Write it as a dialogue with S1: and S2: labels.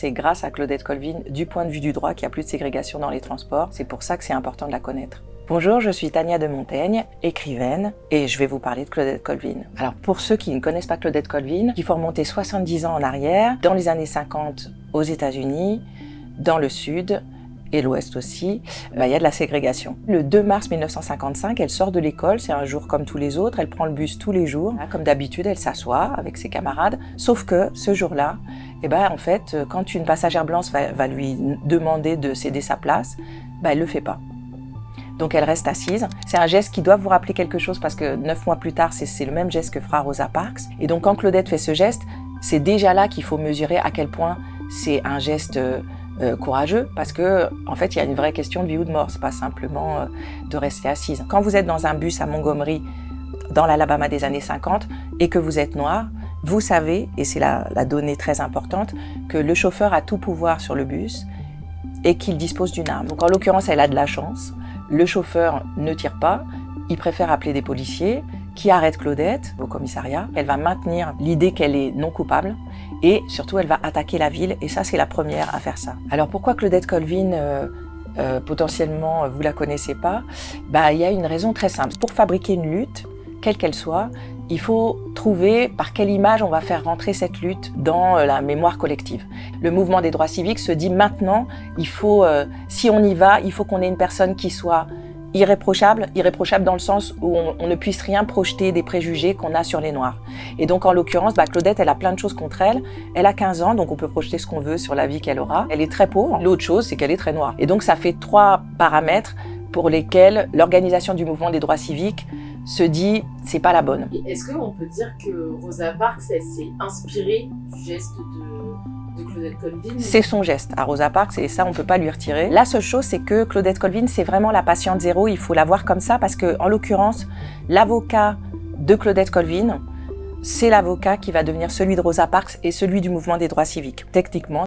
S1: c'est grâce à Claudette Colvin, du point de vue du droit, qu'il n'y a plus de ségrégation dans les transports. C'est pour ça que c'est important de la connaître. Bonjour, je suis Tania de Montaigne, écrivaine, et je vais vous parler de Claudette Colvin. Alors pour ceux qui ne connaissent pas Claudette Colvin, il faut remonter 70 ans en arrière, dans les années 50 aux États-Unis, dans le Sud, et l'Ouest aussi, il y a de la ségrégation. Le 2 mars 1955, elle sort de l'école, c'est un jour comme tous les autres, elle prend le bus tous les jours. Comme d'habitude, elle s'assoit avec ses camarades, sauf que ce jour-là, en fait, quand une passagère blanche va lui demander de céder sa place, elle le fait pas. Donc elle reste assise. C'est un geste qui doit vous rappeler quelque chose parce que 9 mois plus tard, c'est le même geste que fera Rosa Parks. Et donc quand Claudette fait ce geste, c'est déjà là qu'il faut mesurer à quel point c'est un geste courageux, parce que en fait il y a une vraie question de vie ou de mort, c'est pas simplement de rester assise. Quand vous êtes dans un bus à Montgomery, dans l'Alabama des années 50, et que vous êtes noir, vous savez, et c'est la donnée très importante, que le chauffeur a tout pouvoir sur le bus et qu'il dispose d'une arme. Donc en l'occurrence, elle a de la chance, le chauffeur ne tire pas, il préfère appeler des policiers qui arrêtent Claudette au commissariat. Elle va maintenir l'idée qu'elle est non coupable et surtout elle va attaquer la ville, et ça c'est la première à faire ça. Alors pourquoi Claudette Colvin potentiellement vous la connaissez pas? Il y a une raison très simple. Pour fabriquer une lutte, quelle qu'elle soit, il faut trouver par quelle image on va faire rentrer cette lutte dans la mémoire collective. Le mouvement des droits civiques se dit maintenant, il faut, si on y va, il faut qu'on ait une personne qui soit irréprochable dans le sens où on ne puisse rien projeter des préjugés qu'on a sur les Noirs. Et donc en l'occurrence, Claudette, elle a plein de choses contre elle. Elle a 15 ans, donc on peut projeter ce qu'on veut sur la vie qu'elle aura. Elle est très pauvre. L'autre chose, c'est qu'elle est très noire. Et donc ça fait 3 paramètres pour lesquels l'organisation du mouvement des droits civiques se dit c'est pas la bonne.
S2: Est-ce qu'on peut dire que Rosa Parks, elle s'est inspirée du geste de Claudette Colvin?
S1: C'est son geste à Rosa Parks, et ça on peut pas lui retirer. La seule chose, c'est que Claudette Colvin, c'est vraiment la patiente zéro, il faut la voir comme ça, parce que en l'occurrence, l'avocat de Claudette Colvin, c'est l'avocat qui va devenir celui de Rosa Parks et celui du mouvement des droits civiques. Techniquement,